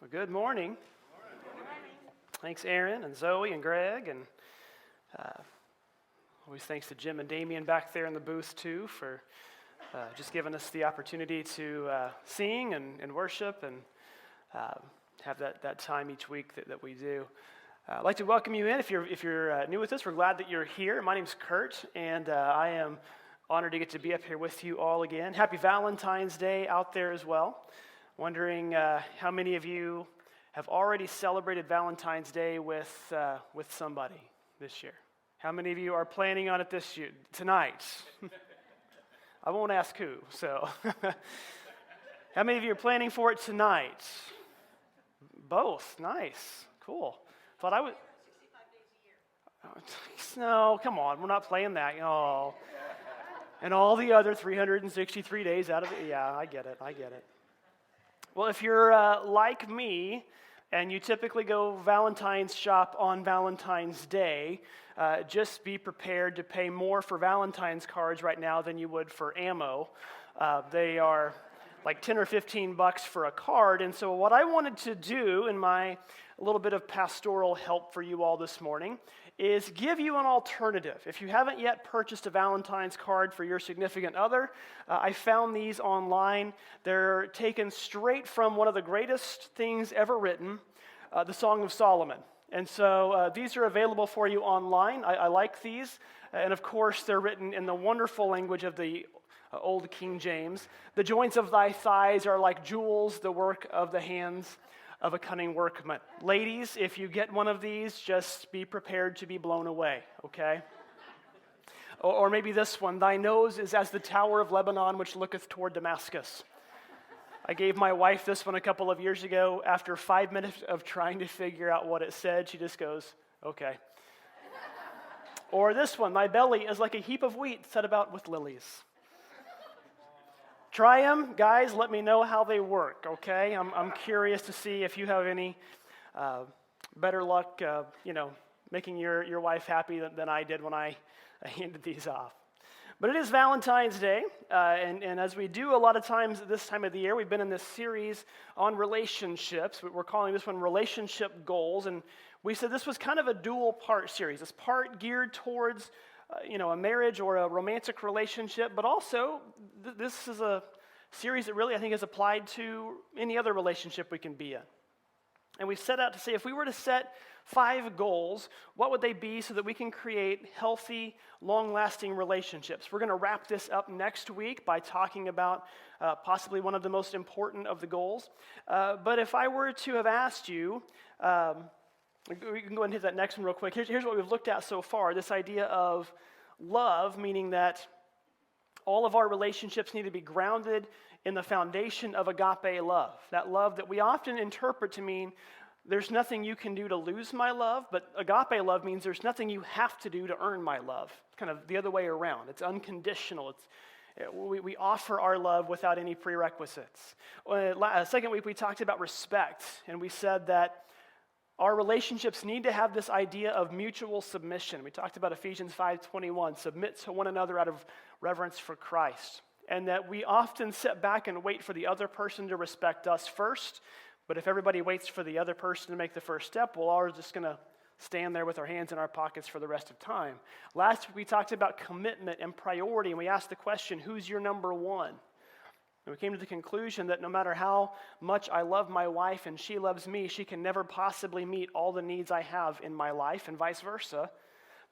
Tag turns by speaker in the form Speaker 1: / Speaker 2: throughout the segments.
Speaker 1: Well, good morning. Thanks, Aaron and Zoe and Greg, and always thanks to Jim and Damien back there in the booth too for just giving us the opportunity to sing and worship and have that time each week that we do. I'd like to welcome you in. If you're new with us, we're glad that you're here. My name's Kurt, and I am honored to get to be up here with you all again. Happy Valentine's Day out there as well. Wondering how many of you have already celebrated Valentine's Day with somebody this year? How many of you are planning on it this year, tonight? I won't ask who, so. How many of you are planning for it tonight? Both, nice, cool. Thought I would.
Speaker 2: 365 days a year.
Speaker 1: No, come on, we're not playing that. Oh. And all the other 363 days out of it, yeah, I get it. Well, if you're like me, and you typically go Valentine's shop on Valentine's Day, just be prepared to pay more for Valentine's cards right now than you would for ammo. They are like 10 or 15 bucks for a card, and so what I wanted to do in my little bit of pastoral help for you all this morning is give you an alternative. If you haven't yet purchased a Valentine's card for your significant other, I found these online. They're taken straight from one of the greatest things ever written, the Song of Solomon. And so these are available for you online. I like these. And of course, they're written in the wonderful language of the Old King James. The joints of thy thighs are like jewels, the work of the hands of a cunning workman. Ladies, if you get one of these, just be prepared to be blown away, okay? Or maybe this one, thy nose is as the tower of Lebanon which looketh toward Damascus. I gave my wife this one a couple of years ago. After 5 minutes of trying to figure out what it said, she just goes, okay. Or this one, thy belly is like a heap of wheat set about with lilies. Try them, guys. Let me know how they work, okay? I'm curious to see if you have any better luck, making your wife happy than I did when I handed these off. But it is Valentine's Day, and as we do a lot of times at this time of the year, we've been in this series on relationships. We're calling this one Relationship Goals, and we said this was kind of a dual-part series. This part geared towards a marriage or a romantic relationship, but also this is a series that really I think is applied to any other relationship we can be in. And we set out to say if we were to set 5 goals, what would they be so that we can create healthy, long-lasting relationships? We're going to wrap this up next week by talking about possibly one of the most important of the goals. But if I were to have asked you, we can go and hit that next one real quick. Here's what we've looked at so far, this idea of love, meaning that all of our relationships need to be grounded in the foundation of agape love. That love that we often interpret to mean there's nothing you can do to lose my love, but agape love means there's nothing you have to do to earn my love. It's kind of the other way around. It's unconditional. We offer our love without any prerequisites. Second week we talked about respect, and we said that our relationships need to have this idea of mutual submission. We talked about Ephesians 5:21, submit to one another out of reverence for Christ. And that we often sit back and wait for the other person to respect us first, but if everybody waits for the other person to make the first step, well, we're just going to stand there with our hands in our pockets for the rest of time. Last week we talked about commitment and priority, and we asked the question, who's your number one? And we came to the conclusion that no matter how much I love my wife and she loves me, she can never possibly meet all the needs I have in my life, and vice versa,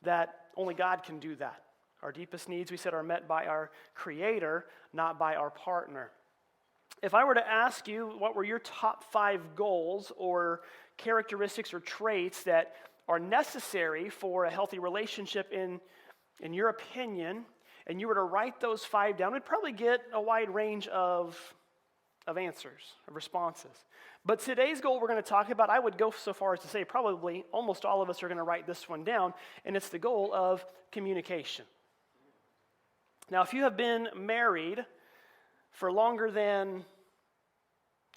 Speaker 1: that only God can do that. Our deepest needs, we said, are met by our Creator, not by our partner. If I were to ask you what were your top 5 goals or characteristics or traits that are necessary for a healthy relationship in your opinion, and you were to write those 5 down, we'd probably get a wide range of answers, of responses. But today's goal we're going to talk about, I would go so far as to say probably almost all of us are going to write this one down, and it's the goal of communication. Now, if you have been married for longer than,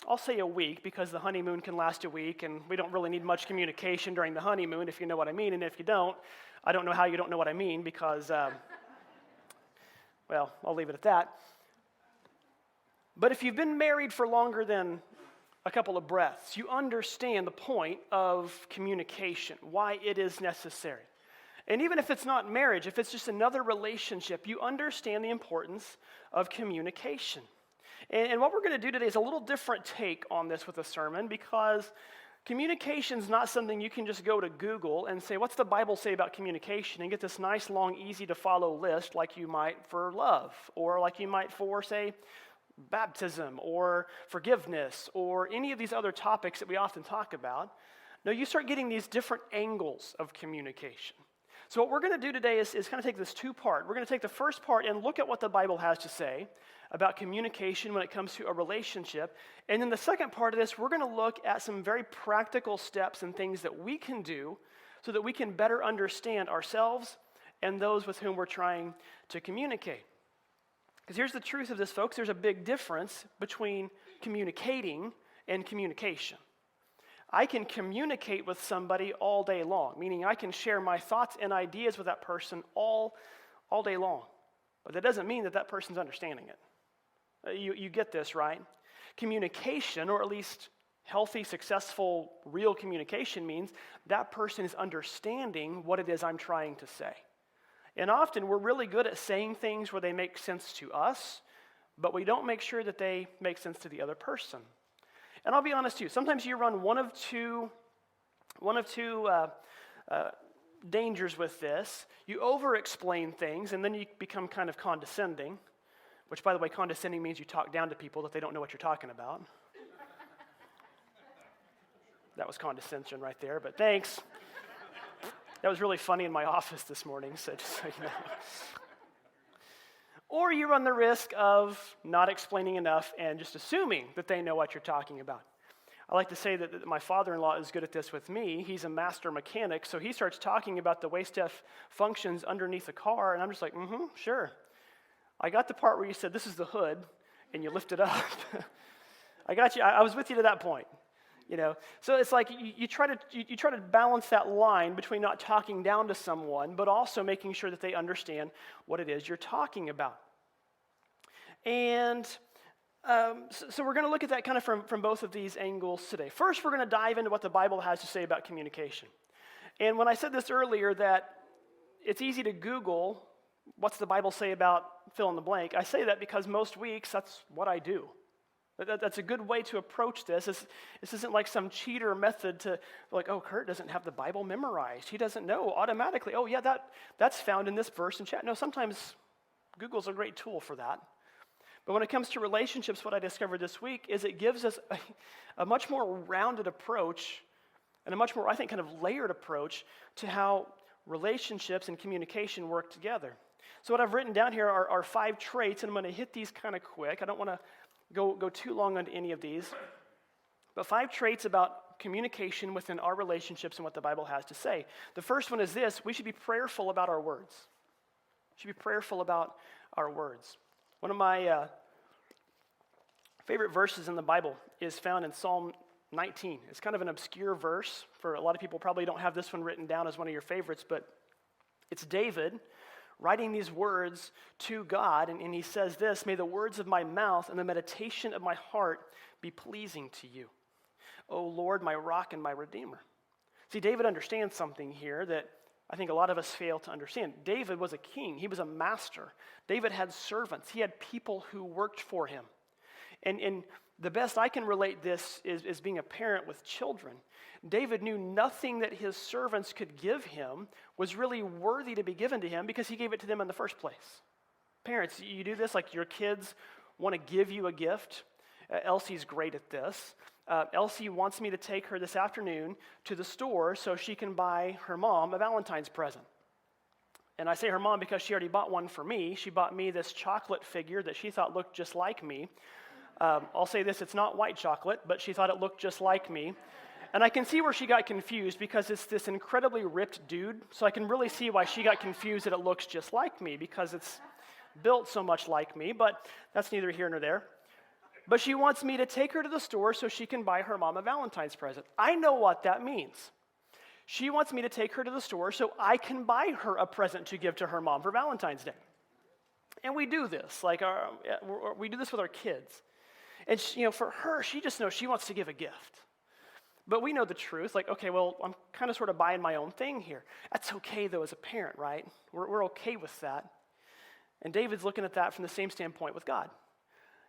Speaker 1: I'll say a week, because the honeymoon can last a week, and we don't really need much communication during the honeymoon, if you know what I mean, and if you don't, I don't know how you don't know what I mean, because, I'll leave it at that. But if you've been married for longer than a couple of breaths, you understand the point of communication, why it is necessary. And even if it's not marriage, if it's just another relationship, you understand the importance of communication. And what we're going to do today is a little different take on this with a sermon, because communication is not something you can just go to Google and say, what's the Bible say about communication? And get this nice, long, easy to follow list like you might for love, or like you might for, say, baptism, or forgiveness, or any of these other topics that we often talk about. No, you start getting these different angles of communication. So what we're going to do today is kind of take this two-part. We're going to take the first part and look at what the Bible has to say about communication when it comes to a relationship. And then the second part of this, we're going to look at some very practical steps and things that we can do so that we can better understand ourselves and those with whom we're trying to communicate. Because here's the truth of this, folks. There's a big difference between communicating and communication. I can communicate with somebody all day long, meaning I can share my thoughts and ideas with that person all day long. But that doesn't mean that that person's understanding it. You get this, right? Communication, or at least healthy, successful, real communication, means that person is understanding what it is I'm trying to say. And often we're really good at saying things where they make sense to us, but we don't make sure that they make sense to the other person. And I'll be honest too, sometimes you run one of two dangers with this. You over-explain things, and then you become kind of condescending, which, by the way, condescending means you talk down to people that they don't know what you're talking about. That was condescension right there, but thanks. That was really funny in my office this morning, so just so you know. Or you run the risk of not explaining enough and just assuming that they know what you're talking about. I like to say that my father-in-law is good at this with me. He's a master mechanic, so he starts talking about the way stuff functions underneath a car, and I'm just like, sure. I got the part where you said, this is the hood, and you lift it up. I got you. I was with you to that point. You know, so it's like you try to balance that line between not talking down to someone, but also making sure that they understand what it is you're talking about. And so we're going to look at that kind of from both of these angles today. First, we're going to dive into what the Bible has to say about communication. And when I said this earlier, that it's easy to Google what's the Bible say about fill in the blank, I say that because most weeks that's what I do. That's a good way to approach this. This isn't like some cheater method to, like, oh, Kurt doesn't have the Bible memorized. He doesn't know automatically. Oh, yeah, that's found in this verse and chat. No, sometimes Google's a great tool for that. But when it comes to relationships, what I discovered this week is it gives us a much more rounded approach and a much more, I think, kind of layered approach to how relationships and communication work together. So what I've written down here are 5 traits, and I'm going to hit these kind of quick. I don't want to go too long on any of these, but 5 traits about communication within our relationships and what the Bible has to say. The first one is this: we should be prayerful about our words. We should be prayerful about our words. One of my favorite verses in the Bible is found in Psalm 19. It's kind of an obscure verse. For a lot of people probably don't have this one written down as one of your favorites, but it's David writing these words to God, and he says this: may the words of my mouth and the meditation of my heart be pleasing to you, O Lord, my rock and my redeemer. See, David understands something here that I think a lot of us fail to understand. David was a king. He was a master. David had servants. He had people who worked for him. And the best I can relate this is being a parent with children. David knew nothing that his servants could give him was really worthy to be given to him because he gave it to them in the first place. Parents, you do this, like your kids want to give you a gift. Elsie's great at this. Elsie wants me to take her this afternoon to the store so she can buy her mom a Valentine's present. And I say her mom because she already bought one for me. She bought me this chocolate figure that she thought looked just like me. I'll say this, it's not white chocolate, but she thought it looked just like me. And I can see where she got confused because it's this incredibly ripped dude, so I can really see why she got confused that it looks just like me because it's built so much like me, but that's neither here nor there. But she wants me to take her to the store so she can buy her mom a Valentine's present. I know what that means. She wants me to take her to the store so I can buy her a present to give to her mom for Valentine's Day. And we do this, we do this with our kids. And for her, she just knows she wants to give a gift. But we know the truth, like, okay, well, I'm kind of sort of buying my own thing here. That's okay, though, as a parent, right? We're okay with that. And David's looking at that from the same standpoint with God.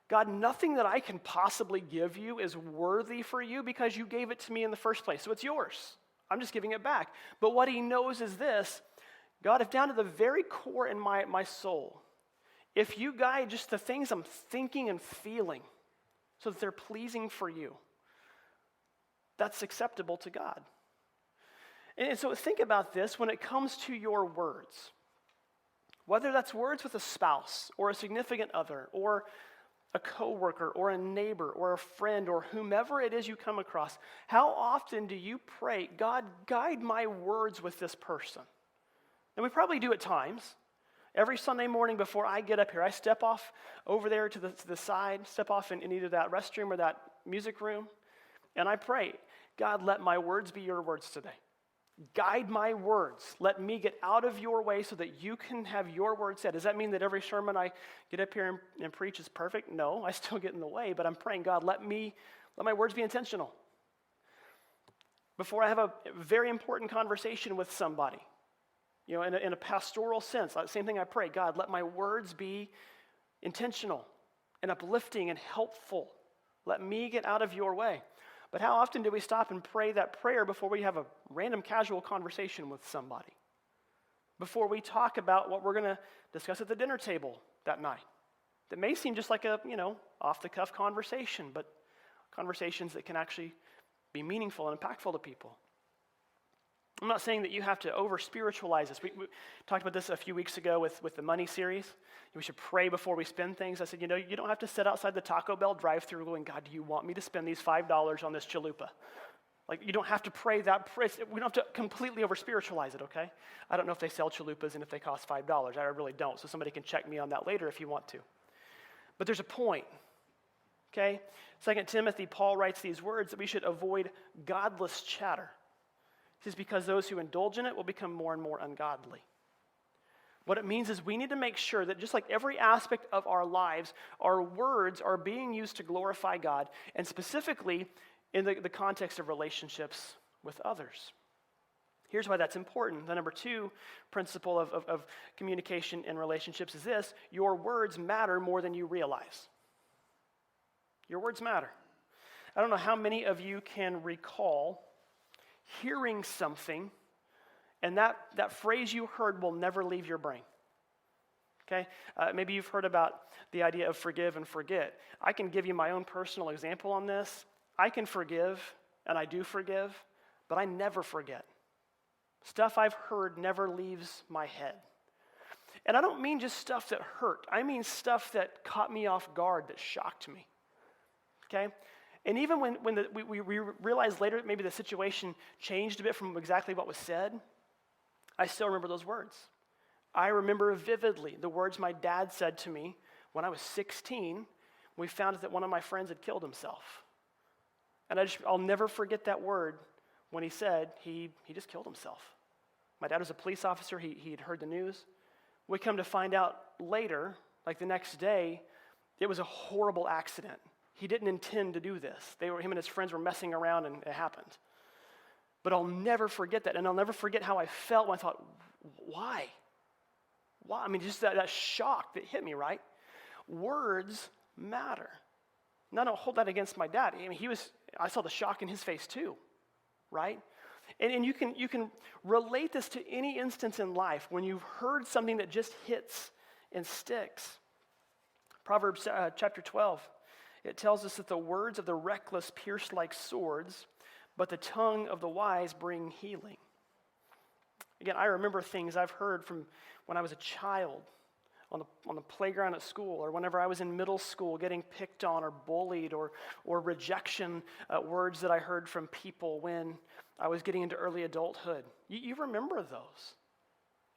Speaker 1: God, nothing that I can possibly give you is worthy for you because you gave it to me in the first place, so it's yours. I'm just giving it back. But what he knows is this: God, if down to the very core in my soul, if you guide just the things I'm thinking and feeling so that they're pleasing for you, that's acceptable to God. And so think about this when it comes to your words. Whether that's words with a spouse or a significant other or a coworker or a neighbor or a friend or whomever it is you come across, how often do you pray, God, guide my words with this person? And we probably do at times. Every Sunday morning before I get up here, I step off over there to the side, step off in either that restroom or that music room, and I pray, God, let my words be your words today. Guide my words. Let me get out of your way so that you can have your word said. Does that mean that every sermon I get up here and preach is perfect? No, I still get in the way, but I'm praying, God, let my words be intentional. Before I have a very important conversation with somebody, in a pastoral sense, same thing I pray, God, let my words be intentional and uplifting and helpful. Let me get out of your way. But how often do we stop and pray that prayer before we have a random casual conversation with somebody? Before we talk about what we're going to discuss at the dinner table that night? That may seem just like a, off-the-cuff conversation, but conversations that can actually be meaningful and impactful to people. I'm not saying that you have to over-spiritualize this. We talked about this a few weeks ago with the money series. We should pray before we spend things. I said, you don't have to sit outside the Taco Bell drive-thru going, God, do you want me to spend these $5 on this chalupa? Like, you don't have to pray that prayer. We don't have to completely over-spiritualize it, okay? I don't know if they sell chalupas and if they cost $5. I really don't, so somebody can check me on that later if you want to. But there's a point, okay? 2 Timothy, Paul writes these words that we should avoid godless chatter. This is because those who indulge in it will become more and more ungodly. What it means is we need to make sure that just like every aspect of our lives, our words are being used to glorify God, and specifically in the context of relationships with others. Here's why that's important. The number 2 principle of communication in relationships is this: your words matter more than you realize. Your words matter. I don't know how many of you can recall hearing something, and that phrase you heard will never leave your brain. Okay? Maybe you've heard about the idea of forgive and forget. I can give you my own personal example on this. I can forgive, and I do forgive, but I never forget. Stuff I've heard never leaves my head. And I don't mean just stuff that hurt. I mean stuff that caught me off guard, that shocked me. Okay? And even when we realized later that maybe the situation changed a bit from exactly what was said, I still remember those words. I remember vividly the words my dad said to me when I was 16, when we found out that one of my friends had killed himself. And I'll never forget that word when he said he just killed himself. My dad was a police officer. He had heard the news. We come to find out later, like the next day, it was a horrible accident. He didn't intend to do this. Him and his friends were messing around, and it happened. But I'll never forget that, and I'll never forget how I felt when I thought, why? Why? I mean, just that shock that hit me, right? Words matter. Now, don't hold that against my dad. I mean, I saw the shock in his face too, right? And you can relate this to any instance in life when you've heard something that just hits and sticks. Proverbs chapter 12. It tells us that the words of the reckless pierce like swords, but the tongue of the wise bring healing. Again, I remember things I've heard from when I was a child on the playground at school, or whenever I was in middle school getting picked on or bullied, or rejection words that I heard from people when I was getting into early adulthood. You remember those.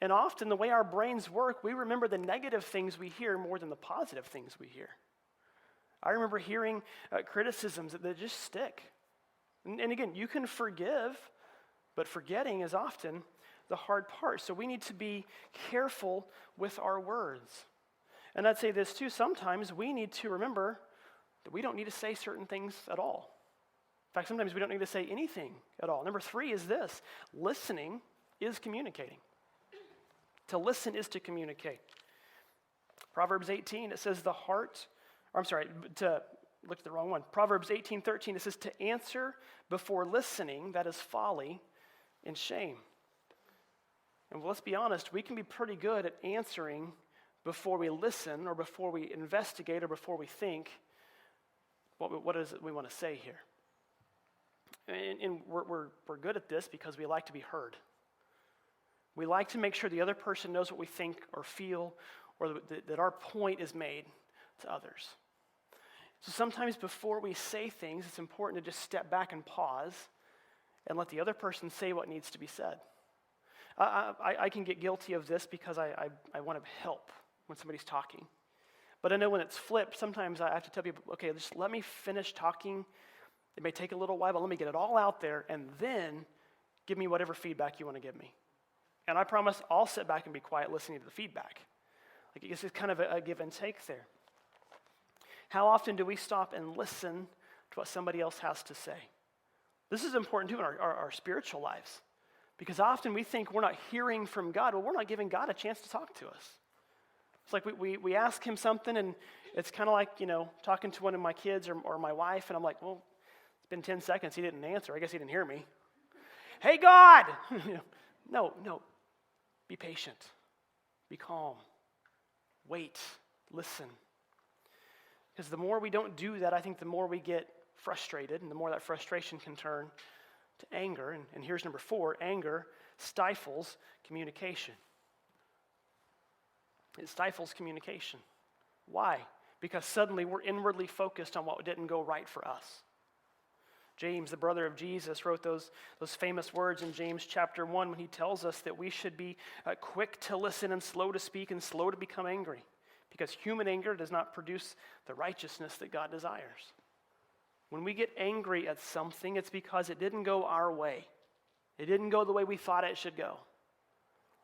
Speaker 1: And often the way our brains work, we remember the negative things we hear more than the positive things we hear. I remember hearing criticisms that just stick. And again, you can forgive, but forgetting is often the hard part. So we need to be careful with our words. And I'd say this too, sometimes we need to remember that we don't need to say certain things at all. In fact, sometimes we don't need to say anything at all. Number 3 is this: listening is communicating. To listen is to communicate. Proverbs 18, it says looked at the wrong one. Proverbs 18:13, it says to answer before listening, that is folly and shame. And let's be honest, we can be pretty good at answering before we listen or before we investigate or before we think what is it we want to say here. And we're good at this because we like to be heard. We like to make sure the other person knows what we think or feel, or that our point is made to others. So sometimes before we say things, it's important to just step back and pause and let the other person say what needs to be said. I can get guilty of this because I want to help when somebody's talking. But I know when it's flipped, sometimes I have to tell people, okay, just let me finish talking. It may take a little while, but let me get it all out there, and then give me whatever feedback you want to give me. And I promise I'll sit back and be quiet listening to the feedback. Like, it's just kind of a give and take there. How often do we stop and listen to what somebody else has to say? This is important too in our spiritual lives, because often we think we're not hearing from God. Well, we're not giving God a chance to talk to us. It's like we ask him something, and it's kind of like, talking to one of my kids or my wife, and I'm like, well, it's been 10 seconds. He didn't answer. I guess he didn't hear me. Hey, God! No. Be patient. Be calm. Wait. Listen. Because the more we don't do that, I think the more we get frustrated, and the more that frustration can turn to anger. And here's number 4, anger stifles communication. It stifles communication. Why? Because suddenly we're inwardly focused on what didn't go right for us. James, the brother of Jesus, wrote those famous words in James chapter 1 when he tells us that we should be quick to listen and slow to speak and slow to become angry, because human anger does not produce the righteousness that God desires. When we get angry at something, it's because it didn't go our way. It didn't go the way we thought it should go.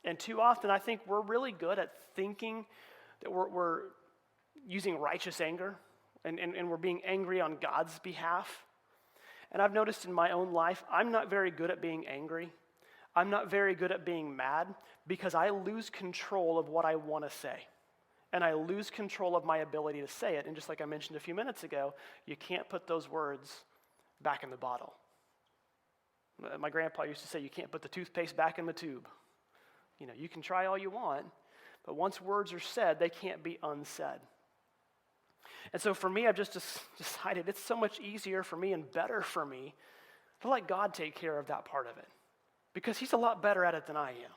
Speaker 1: And too often, I think we're really good at thinking that we're using righteous anger and we're being angry on God's behalf. And I've noticed in my own life, I'm not very good at being angry. I'm not very good at being mad because I lose control of what I want to say. And I lose control of my ability to say it. And just like I mentioned a few minutes ago, you can't put those words back in the bottle. My grandpa used to say, you can't put the toothpaste back in the tube. You can try all you want, but once words are said, they can't be unsaid. And so for me, I've just decided it's so much easier for me and better for me to let God take care of that part of it, because he's a lot better at it than I am.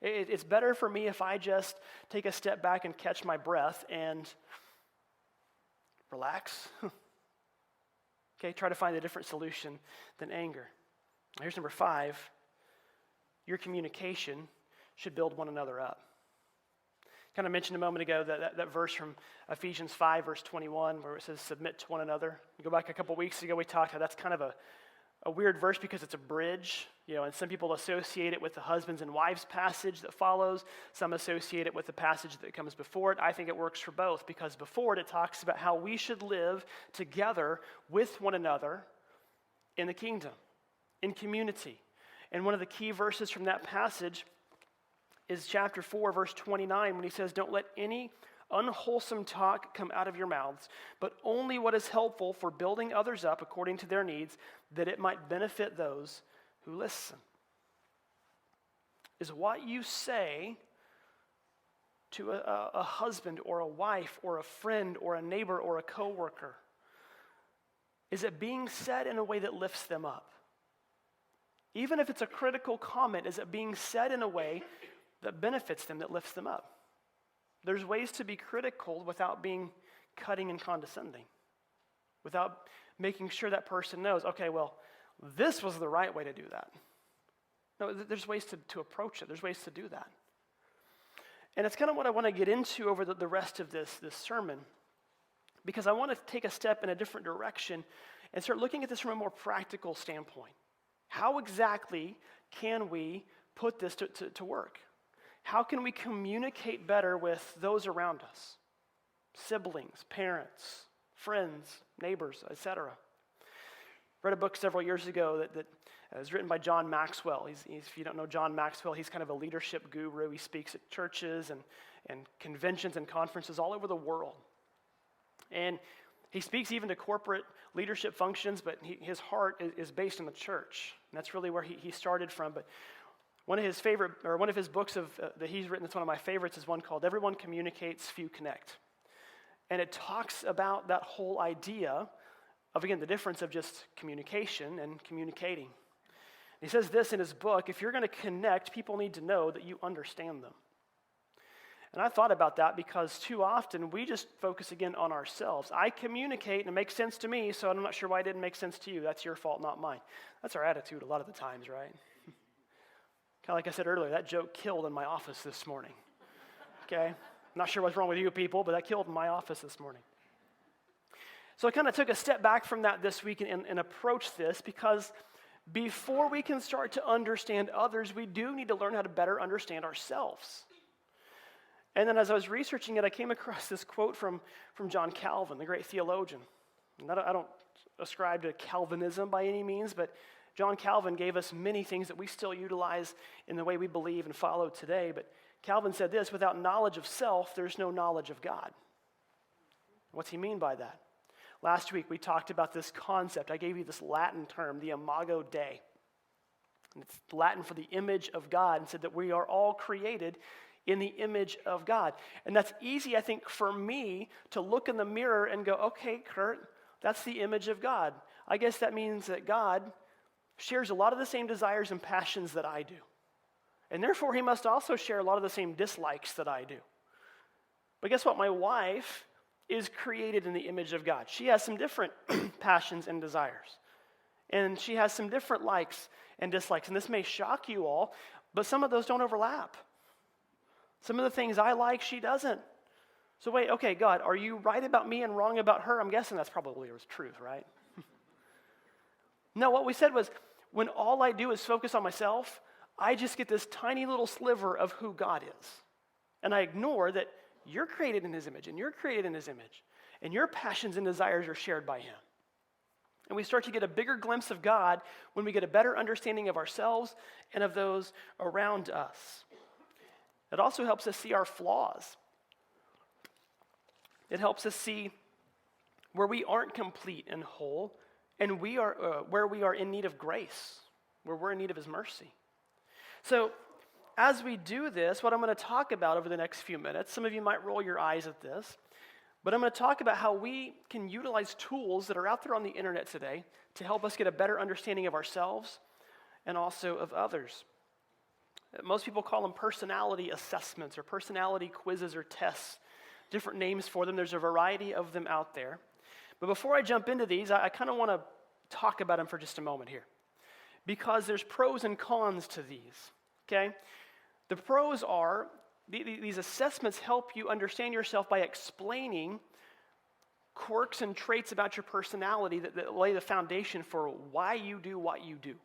Speaker 1: It's better for me if I just take a step back and catch my breath and relax. Okay, try to find a different solution than anger. Here's number 5. Your communication should build one another up. Kind of mentioned a moment ago that verse from Ephesians 5, verse 21, where it says, submit to one another. You go back a couple weeks ago, we talked how that's kind of a weird verse because it's a bridge, and some people associate it with the husbands and wives passage that follows. Some associate it with the passage that comes before it. I think it works for both, because before it talks about how we should live together with one another in the kingdom, in community. And one of the key verses from that passage is chapter 4, verse 29, when he says, don't let any unwholesome talk come out of your mouths, but only what is helpful for building others up according to their needs, that it might benefit those who listen. Is what you say to a husband or a wife or a friend or a neighbor or a coworker, is it being said in a way that lifts them up? Even if it's a critical comment, is it being said in a way that benefits them, that lifts them up? There's ways to be critical without being cutting and condescending, without making sure that person knows, okay, well, this was the right way to do that. No, there's ways to approach it. There's ways to do that. And it's kind of what I want to get into over the rest of this sermon, because I want to take a step in a different direction and start looking at this from a more practical standpoint. How exactly can we put this to work? How can we communicate better with those around us? Siblings, parents, friends, neighbors, etc. Read a book several years ago that was written by John Maxwell. If you don't know John Maxwell, he's kind of a leadership guru. He speaks at churches and conventions and conferences all over the world. And he speaks even to corporate leadership functions, but his heart is based in the church. And that's really where he started from. But one of his books that he's written that's one of my favorites is one called Everyone Communicates, Few Connect. And it talks about that whole idea of, again, the difference of just communication and communicating. And he says this in his book: if you're going to connect, people need to know that you understand them. And I thought about that because too often we just focus again on ourselves. I communicate and it makes sense to me, so I'm not sure why it didn't make sense to you. That's your fault, not mine. That's our attitude a lot of the times, right? Kind of like I said earlier, that joke killed in my office this morning. Okay? I'm not sure what's wrong with you people, but that killed in my office this morning. So I kind of took a step back from that this week and approached this because before we can start to understand others, we do need to learn how to better understand ourselves. And then as I was researching it, I came across this quote from John Calvin, the great theologian. And I don't ascribe to Calvinism by any means, but John Calvin gave us many things that we still utilize in the way we believe and follow today. But Calvin said this: without knowledge of self, there's no knowledge of God. What's he mean by that? Last week, we talked about this concept. I gave you this Latin term, the imago Dei. And it's Latin for the image of God, and said that we are all created in the image of God. And that's easy, I think, for me to look in the mirror and go, okay, Kurt, that's the image of God. I guess that means that God shares a lot of the same desires and passions that I do. And therefore, he must also share a lot of the same dislikes that I do. But guess what? My wife is created in the image of God. She has some different passions and desires. And she has some different likes and dislikes. And this may shock you all, but some of those don't overlap. Some of the things I like, she doesn't. So wait, okay, God, are you right about me and wrong about her? I'm guessing that's probably was truth, right? No, what we said was, when all I do is focus on myself, I just get this tiny little sliver of who God is. And I ignore that you're created in his image, and you're created in his image, and your passions and desires are shared by him. And we start to get a bigger glimpse of God when we get a better understanding of ourselves and of those around us. It also helps us see our flaws. It helps us see where we aren't complete and whole, and where we are in need of grace, where we're in need of his mercy. So, as we do this, what I'm going to talk about over the next few minutes, some of you might roll your eyes at this, but I'm going to talk about how we can utilize tools that are out there on the internet today to help us get a better understanding of ourselves and also of others. Most people call them personality assessments or personality quizzes or tests, different names for them. There's a variety of them out there. But before I jump into these, I kind of want to talk about them for just a moment here, because there's pros and cons to these, okay? The pros are, these assessments help you understand yourself by explaining quirks and traits about your personality that lay the foundation for why you do what you do,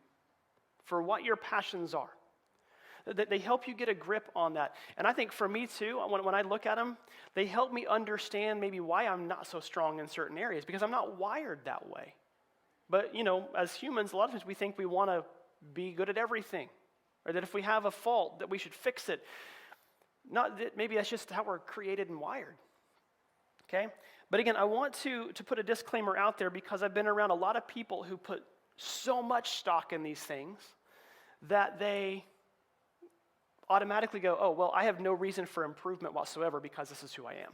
Speaker 1: for what your passions are. They help you get a grip on that. And I think for me too, when I look at them, they help me understand maybe why I'm not so strong in certain areas, because I'm not wired that way. But, as humans, a lot of times we think we want to be good at everything, or that if we have a fault, that we should fix it. Not that maybe that's just how we're created and wired, okay? But again, I want to put a disclaimer out there because I've been around a lot of people who put so much stock in these things that they automatically go, oh, well, I have no reason for improvement whatsoever because this is who I am.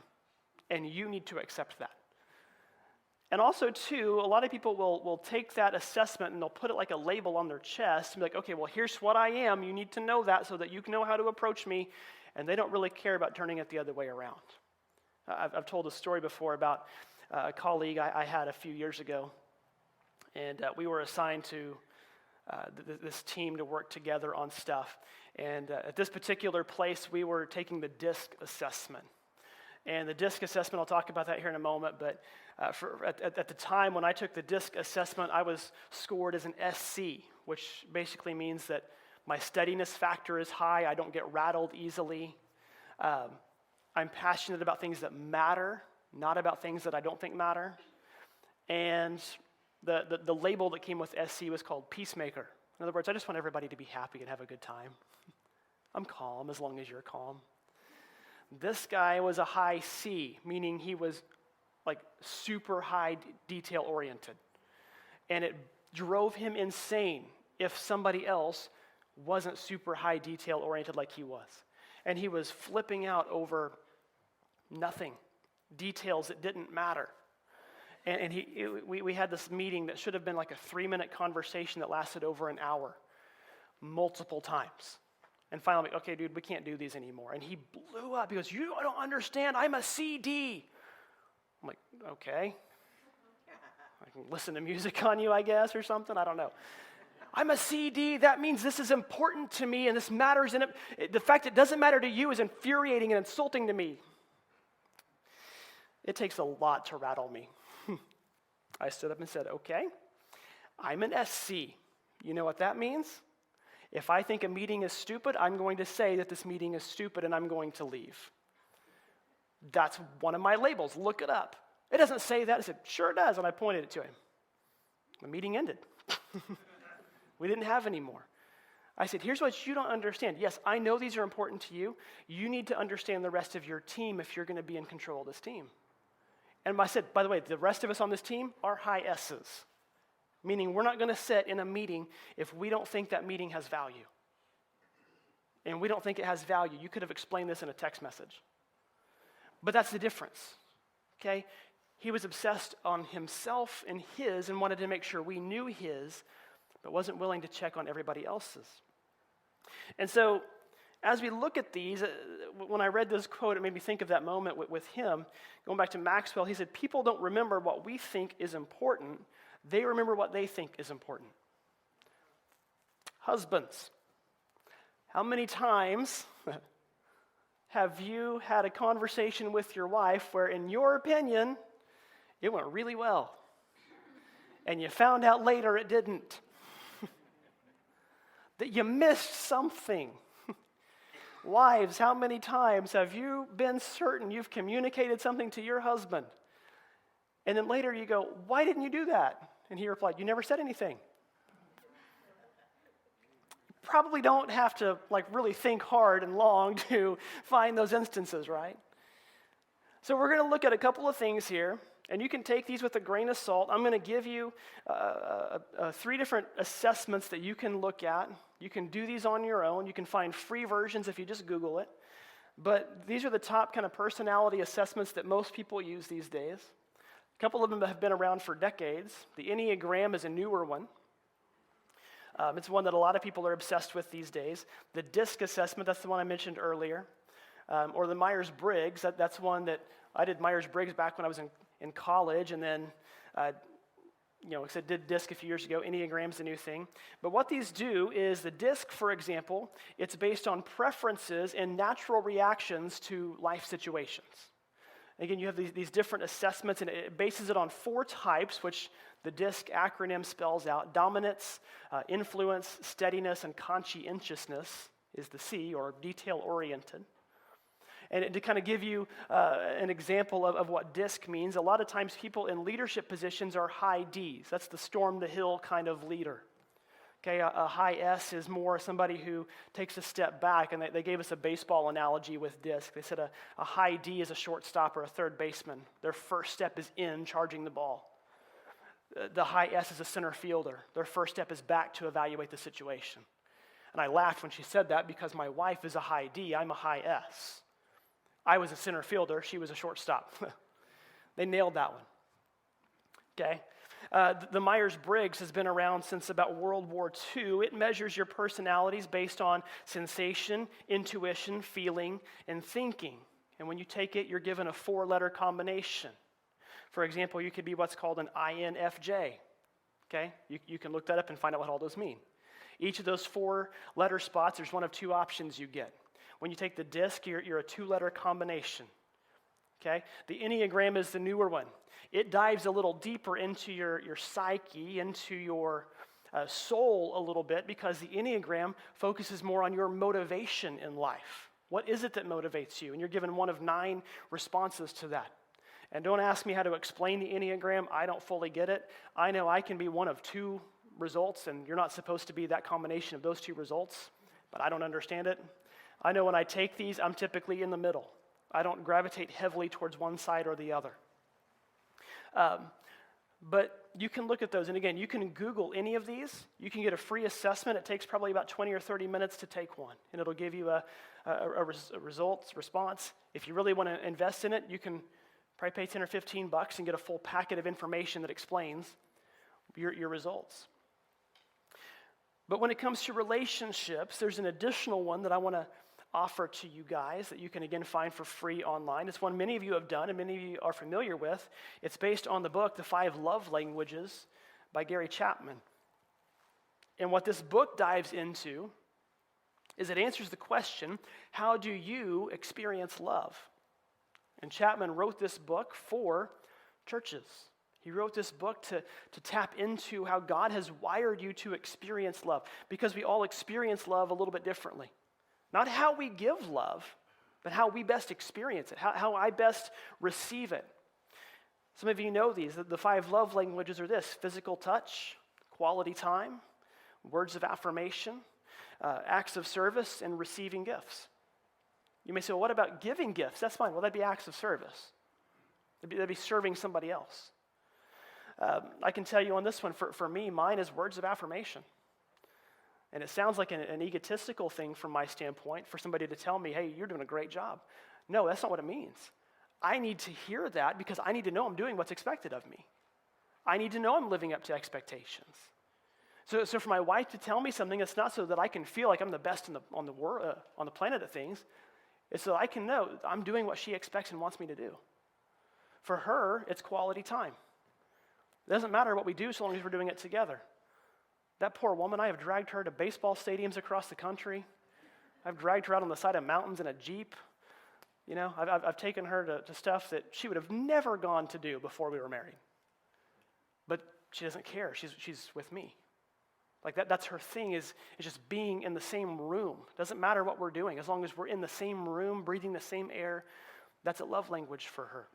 Speaker 1: And you need to accept that. And also, too, a lot of people will take that assessment and they'll put it like a label on their chest and be like, okay, well, here's what I am. You need to know that so that you can know how to approach me. And they don't really care about turning it the other way around. I've told a story before about a colleague I had a few years ago. And we were assigned to this team to work together on stuff. And at this particular place, we were taking the DISC assessment. And the DISC assessment, I'll talk about that here in a moment, but at the time when I took the DISC assessment, I was scored as an SC, which basically means that my steadiness factor is high, I don't get rattled easily. I'm passionate about things that matter, not about things that I don't think matter. and the label that came with SC was called peacemaker. In other words, I just want everybody to be happy and have a good time. I'm calm as long as you're calm. This guy was a high C, meaning he was like super high detail oriented. And it drove him insane if somebody else wasn't super high detail oriented like he was. And he was flipping out over nothing, details that didn't matter. And we had this meeting that should have been like a 3-minute conversation that lasted over an hour, multiple times. And finally, I'm like, okay, dude, we can't do these anymore. And he blew up. He goes, you don't understand, I'm a CD. I'm like, okay. I can listen to music on you, I guess, or something. I don't know. I'm a CD. That means this is important to me and this matters. And the fact it doesn't matter to you is infuriating and insulting to me. It takes a lot to rattle me. I stood up and said, okay, I'm an SC. You know what that means? If I think a meeting is stupid, I'm going to say that this meeting is stupid and I'm going to leave. That's one of my labels. Look it up. It doesn't say that. I said, sure it does. And I pointed it to him. The meeting ended. We didn't have any more. I said, here's what you don't understand. Yes, I know these are important to you. You need to understand the rest of your team if you're going to be in control of this team. And I said, by the way, the rest of us on this team are high S's. Meaning we're not going to sit in a meeting if we don't think that meeting has value. And we don't think it has value. You could have explained this in a text message. But that's the difference, okay? He was obsessed on himself and his and wanted to make sure we knew his, but wasn't willing to check on everybody else's. And so as we look at these, when I read this quote, it made me think of that moment with him. Going back to Maxwell, he said, people don't remember what we think is important. They remember what they think is important. Husbands, how many times have you had a conversation with your wife where, in your opinion, it went really well, and you found out later it didn't? That you missed something. Wives, how many times have you been certain you've communicated something to your husband, and then later you go, why didn't you do that? And he replied, you never said anything. Probably don't have to really think hard and long to find those instances, right? So we're going to look at a couple of things here, and you can take these with a grain of salt. I'm going to give you 3 different assessments that you can look at. You can do these on your own. You can find free versions if you just Google it. But these are the top kind of personality assessments that most people use these days. A couple of them have been around for decades. The Enneagram is a newer one. It's one that a lot of people are obsessed with these days. The DISC assessment, that's the one I mentioned earlier. Or the Myers-Briggs, that's one that I did Myers-Briggs back when I was in college, and then I did DISC a few years ago. Enneagram's a new thing. But what these do is the DISC, for example, it's based on preferences and natural reactions to life situations. Again, you have these different assessments, and it bases it on 4 types, which the DISC acronym spells out. Dominance, influence, steadiness, and conscientiousness is the C, or detail-oriented. And to kind of give you an example of what DISC means, a lot of times people in leadership positions are high Ds. That's the storm the hill kind of leader. Okay, a high S is more somebody who takes a step back, and they gave us a baseball analogy with DISC. They said a high D is a shortstop or a third baseman. Their first step is in, charging the ball. The high S is a center fielder. Their first step is back to evaluate the situation. And I laughed when she said that because my wife is a high D, I'm a high S. I was a center fielder, she was a shortstop. They nailed that one. Okay? The Myers-Briggs has been around since about World War II. It measures your personalities based on sensation, intuition, feeling, and thinking. And when you take it, you're given a 4-letter combination. For example, you could be what's called an INFJ. Okay? You can look that up and find out what all those mean. Each of those 4-letter spots, there's one of 2 options you get. When you take the DISC, you're a 2-letter combination. Okay? The Enneagram is the newer one. It dives a little deeper into your psyche, into your soul a little bit, because the Enneagram focuses more on your motivation in life. What is it that motivates you? And you're given one of 9 responses to that. And don't ask me how to explain the Enneagram. I don't fully get it. I know I can be one of two results, and you're not supposed to be that combination of those two results, but I don't understand it. I know when I take these, I'm typically in the middle. I don't gravitate heavily towards one side or the other. But you can look at those, and again, you can Google any of these. You can get a free assessment. It takes probably about 20 or 30 minutes to take one, and it'll give you a response. If you really want to invest in it, you can probably pay 10 or 15 bucks and get a full packet of information that explains your results. But when it comes to relationships, there's an additional one that I want to offer to you guys that you can again find for free online. It's one many of you have done and many of you are familiar with. It's based on the book, The 5 Love Languages by Gary Chapman. And what this book dives into is it answers the question, how do you experience love? And Chapman wrote this book for churches. He wrote this book to tap into how God has wired you to experience love, because we all experience love a little bit differently. Not how we give love, but how we best experience it, how I best receive it. Some of you know these. The 5 love languages are this: physical touch, quality time, words of affirmation, acts of service, and receiving gifts. You may say, well, what about giving gifts? That's fine. Well, that'd be acts of service. That'd be serving somebody else. I can tell you on this one, for me, mine is words of affirmation. And it sounds like an egotistical thing from my standpoint for somebody to tell me, hey, you're doing a great job. No, that's not what it means. I need to hear that because I need to know I'm doing what's expected of me. I need to know I'm living up to expectations. So for my wife to tell me something, it's not so that I can feel like I'm the best on the planet at things. It's so I can know I'm doing what she expects and wants me to do. For her, it's quality time. It doesn't matter what we do so long as we're doing it together. That poor woman, I have dragged her to baseball stadiums across the country. I've dragged her out on the side of mountains in a Jeep. You know, I've taken her to stuff that she would have never gone to do before we were married. But she doesn't care. She's with me. Like that's her thing is just being in the same room. Doesn't matter what we're doing. As long as we're in the same room, breathing the same air, that's a love language for her.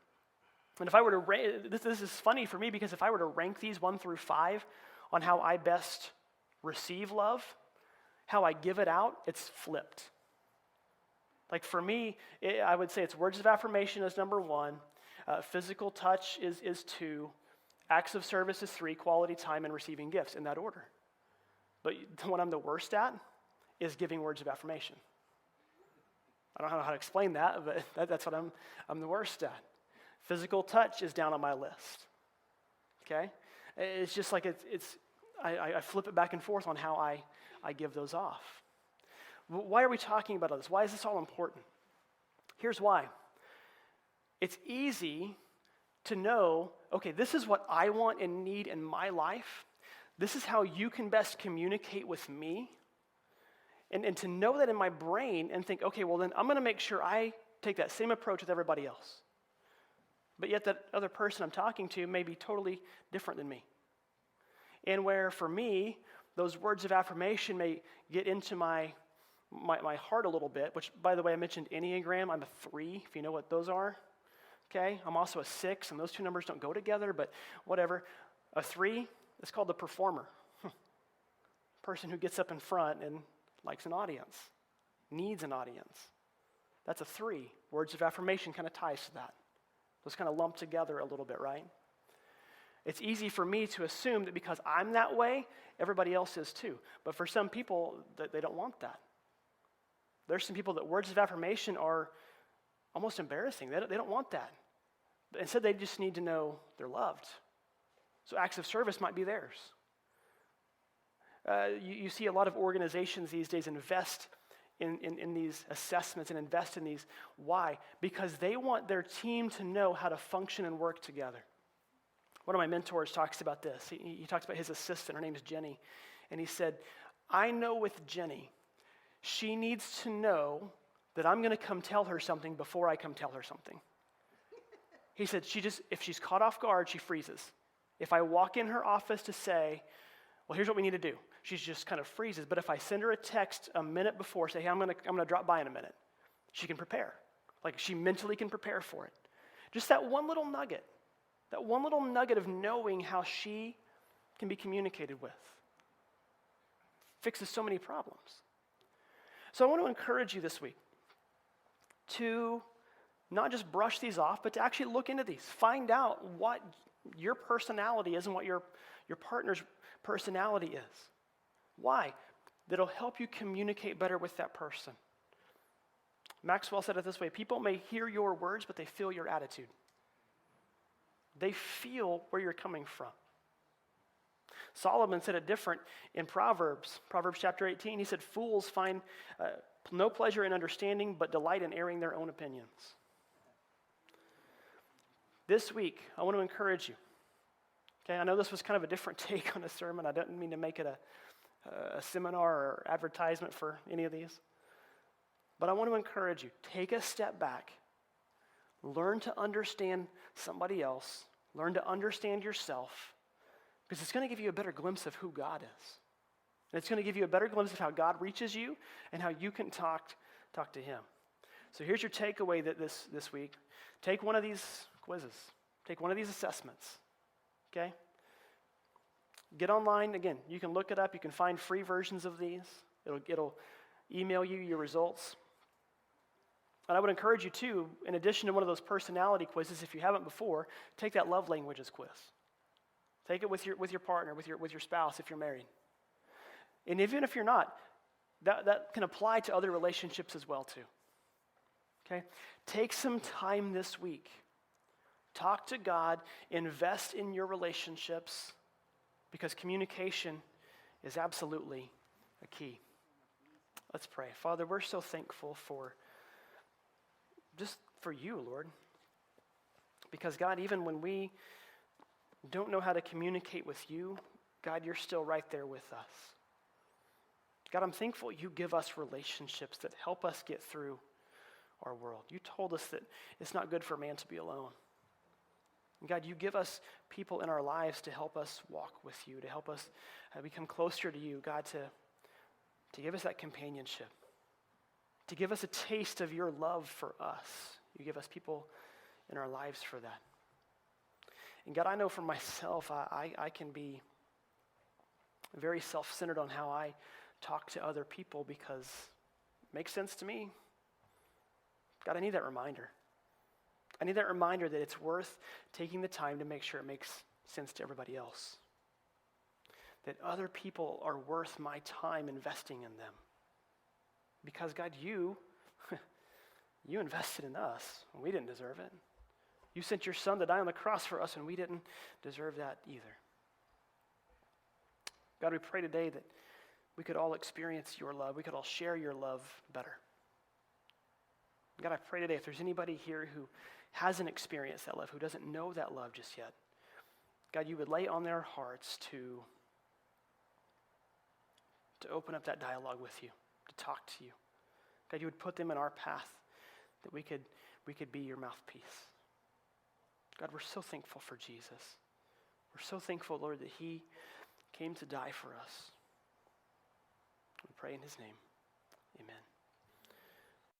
Speaker 1: And if I were to rank, this is funny for me because if I were to rank these 1 through 5 on how I best receive love, how I give it out, it's flipped. Like for me, I would say it's words of affirmation is number 1, physical touch is 2, acts of service is 3, quality time and receiving gifts in that order. But the one I'm the worst at is giving words of affirmation. I don't know how to explain that, but that's what I'm the worst at. Physical touch is down on my list. Okay? It's just like I flip it back and forth on how I give those off. Why are we talking about all this? Why is this all important? Here's why. It's easy to know, okay, this is what I want and need in my life. This is how you can best communicate with me. And to know that in my brain and think, okay, well then I'm going to make sure I take that same approach with everybody else. But yet that other person I'm talking to may be totally different than me. And where for me, those words of affirmation may get into my heart a little bit, which by the way, I mentioned Enneagram. I'm a 3, if you know what those are. Okay, I'm also a 6, and those two numbers don't go together, but whatever. A 3, it's called the performer. Person who gets up in front and likes an audience, needs an audience. That's a 3. Words of affirmation kind of ties to that. Those kind of lump together a little bit, right? It's easy for me to assume that because I'm that way, everybody else is too. But for some people, they don't want that. There's some people that words of affirmation are almost embarrassing. They don't want that. But instead, they just need to know they're loved. So acts of service might be theirs. You see a lot of organizations these days invest in these assessments and invest in these. Why? Because they want their team to know how to function and work together. One of my mentors talks about this. He talks about his assistant. Her name is Jenny. And he said, I know with Jenny, she needs to know that I'm going to come tell her something before I come tell her something. He said, if she's caught off guard, she freezes. If I walk in her office to say, well, here's what we need to do, she just kind of freezes. But if I send her a text a minute before, say, hey, I'm going to drop by in a minute, she can prepare. Like she mentally can prepare for it. Just that one little nugget of knowing how she can be communicated with fixes so many problems. So I want to encourage you this week to not just brush these off, but to actually look into these. Find out what your personality is and what your partner's personality is. Why? That'll help you communicate better with that person. Maxwell said it this way: people may hear your words, but they feel your attitude. They feel where you're coming from. Solomon said it different in Proverbs chapter 18. He said, fools find no pleasure in understanding, but delight in airing their own opinions. This week, I want to encourage you. Okay, I know this was kind of a different take on a sermon. I don't mean to make it a seminar or advertisement for any of these. But I want to encourage you, take a step back. Learn to understand somebody else. Learn to understand yourself. Because it's going to give you a better glimpse of who God is. And it's going to give you a better glimpse of how God reaches you and how you can talk to him. So here's your takeaway this week. Take one of these quizzes. Take one of these assessments. Okay? Get online. Again, you can look it up. You can find free versions of these. It'll email you your results. And I would encourage you too, in addition to one of those personality quizzes, if you haven't before, take that love languages quiz. Take it with your partner, with your spouse if you're married. And even if you're not, that can apply to other relationships as well too. Okay? Take some time this week. Talk to God, invest in your relationships, because communication is absolutely a key. Let's pray. Father, we're so thankful for you, Lord. Because God, even when we don't know how to communicate with you, God, you're still right there with us. God, I'm thankful you give us relationships that help us get through our world. You told us that it's not good for man to be alone. And God, you give us people in our lives to help us walk with you, to help us become closer to you, God, to give us that companionship, to give us a taste of your love for us. You give us people in our lives for that. And God, I know for myself, I can be very self-centered on how I talk to other people because it makes sense to me. God, I need that reminder. I need that reminder that it's worth taking the time to make sure it makes sense to everybody else. That other people are worth my time investing in them. Because God, you invested in us and we didn't deserve it. You sent your son to die on the cross for us and we didn't deserve that either. God, we pray today that we could all experience your love. We could all share your love better. God, I pray today if there's anybody here who hasn't experienced that love, who doesn't know that love just yet, God, you would lay on their hearts to open up that dialogue with you, to talk to you. God, you would put them in our path that we could be your mouthpiece. God, we're so thankful for Jesus. We're so thankful, Lord, that he came to die for us. We pray in his name. Amen.